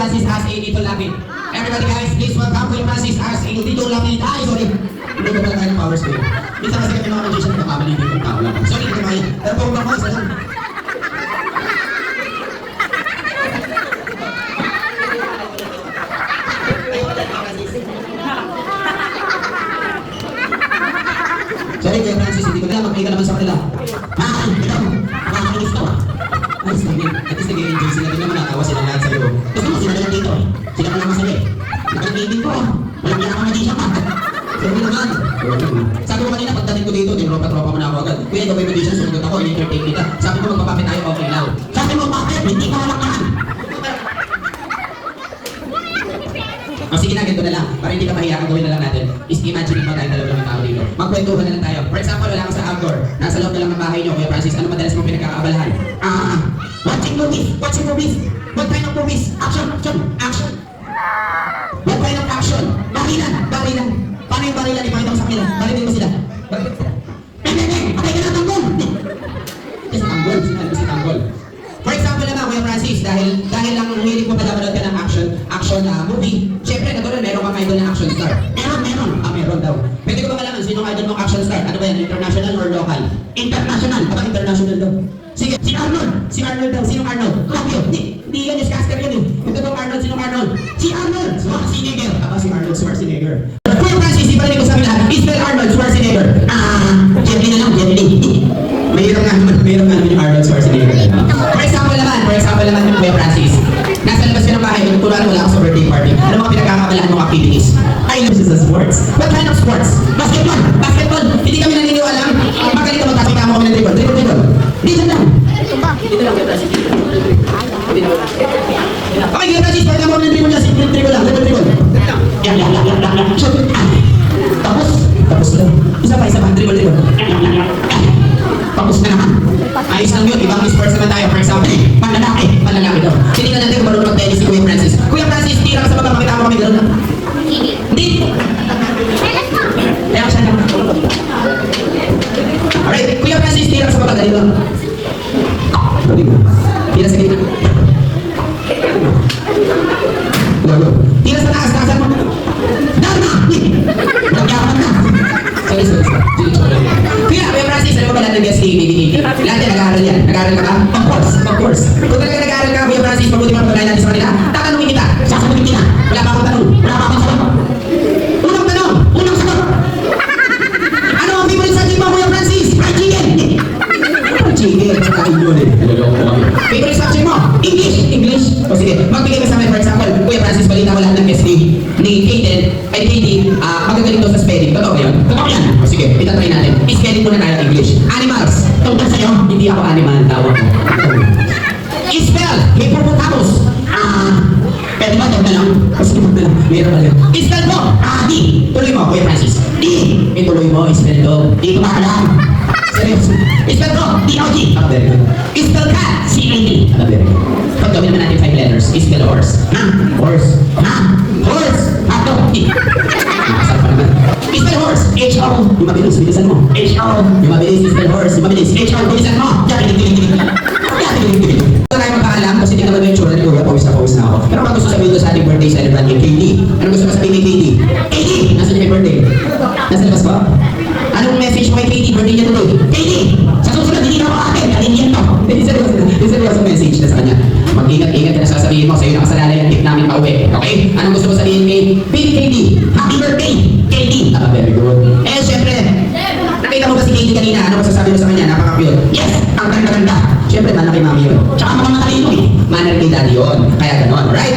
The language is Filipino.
Francis as a Tito Lapid. Everybody guys, please welcome Kuya Francis as a Tito Lapid. Ay, sorry. Hindi ko pala tayo ng power scale. Minsan kasi kami mga magician na kamali dito yung tao lang. Sorry, hindi ko kaya. Pero po ba mo, isa lang. Sorry, Kuya Francis, hindi ko na magpahika naman sa kanila. Ha? Ikaw? Nakakainis to. Ayos lang yun. At least nag-i-enjoy sila. Tingnan mo, natawa sila lahat sa'yo. Gusto mo, sila na lang dito. Sila na lang masali. Nakalimutin ko. Walang kaya ka magician pa. Sorry naman. Sabi ko kanina, pagdating ko dito, tropa mo na ako agad. Kuya, ikaw may magician, sumagot ako, in-entertain kita. Sabi ko, magpapapit tayo, okay lang. Sabi mo, bakit? Hindi ka walang yan. O sige na, ganito na lang. Para hindi ka mahiya, ang gawin na lang natin is imagine mo tayong dalawa ng tao dito. Magkwentuhan na lang tayo. For example, wala ka sa outdoor. Nasa loob na lang ng bahay nyo. Kuya Francis, ano madalas mong pinagkakaabalahan? Watching movies. Watching movies. What kind of movies? Action. Action. What kind of action? Barilan. Paano yung barilan? Ipakita ko sa kanila. Barilin mo sila. Patay ka na tanggol. Kasi tanggol. Sinabi ko si tanggol. For example naman, Kuya Francis, dahil lang hilig mo pala manood ka ng action movie, syempre, natuloy, meron kang idol na action star. Meron daw. Pwede ko ba malaman, sino ang idol mong action star? Ano ba yan, international or local? International. Aba, international daw. Sige, si Arnold daw. Sinong Arnold? Copio. Hindi yan, newscaster yun eh. Ito daw Arnold, sinong Arnold? Si Arnold Schwarzenegger. Aba, si Arnold Schwarzenegger. Kuya Francis, ibalik ko sa amin lahat. Is Arnold Schwarzenegger? Jerry na lang, Jerry. Mayroon nga naman yung Arnold Schwarzenegger. For example naman yung Kuya Francis. Nasa labas ka ng bahay, kunwari wala ako sa birthday party. Ano mga pinagkakabalahan mong activities? I love sa sports. What kind of sports? Basketball. Hindi kami naniniwala. Magaling ka magkakita mo kami ng dribble. Dito lang, Kuya Francis. Okay, Kuya Francis, pagka mo kami ng dribble niya, dribble lang. Yan. Tapos lang. Isa pa, dribble. Tapos na naman. Ayos lang yun, ibang sports naman tayo. For example, panlalaki daw. Tinignan natin kung marunong mag-tennis si Kuya Francis. Kuya Francis, tira ka sa baba, makita mo kami gano'n. Hindi. Kaya siya naman. Alright, Kuya Francis, tira ka sa baba, ganito. Tira sa gitna. Tira sa taas, taasan mo. Dama! Nagyaman na. Sorry. Kuya Francis, ano ba lahat ng BSK, BBK? Lahat yan, nag-aaral yan. Nag-aaral ka ba? Of course. Kung talaga nag-aaral ka, Kuya Francis, mabuti mga pagkain natin sa kanila, tatanungin kita. Sasagutin kita. Wala pa akong tanong. Sagot. Unang tanong. Unang sagot. Ano ang favorite subject mo, Kuya Francis? Fried chicken. Chicken. Favorite subject mo? English. O sige, magbigay ka sa amin, for example, Kuya Francis, balita ko lahat ng BSK ni Katie, magagaling daw sa spelling. Totoo ba yun? Totoo yan. O sige, itatry natin. Spelling muna tayo ng English. Animals. Tungkol sa'yo, hindi ako animal. Tawag ko. Spell. Hippopotamus. Pwede ba? Tawag na lang. O sige, tawag na lang. Meron ba lang? Spell mo. D. Tuloy mo, Kuya Francis. D. Ituloy mo, spell do. Di ko makalam. Seryoso. Spell mo. D-O-G. Very good. Spell cat. C-A-D. Very good. Pag gawin naman natin 5 letters. Spell horse. Horse. Hato. Nakasal pa naman. Spell horse. H-O. Yung mabilis, bilisan mo. H-O. Yung mabilis, spell horse. Yung mabilis. H-O. Bilisan mo. Tilig. Ito tayo magpaalam kasi hindi naman yung tsura ni Kuya. Pawis na ako. Pero kung gusto sabihin ko sa ating birthday celebrant kay Katie. Ano gusto mo sabihin kay Katie? Katie! Nasaan niya yung birthday? Nasa labas ba? Anong message mo kay Katie? Birthday niya tuloy. Katie! Sa susunod, hindi na ako akin. Alin to. Isa sa message na sa kanya. Mag-ingat-ingat na sasabihin mo. Sa'yo nakasalalay ang tip namin pauwi. Okay? Anong gusto mo sabihin kay Baby Katie? Happy birthday! Katie! Very good. Siyempre, nakita mo ba si Katie kanina? Ano masasabi mo sa kanya? Napaka-cute. Yes! Ang ganda-ganda. Siyempre, mana kay mami yun. Tsaka mga matalino eh. Mana kay daddy yun. Kaya ganon. Right?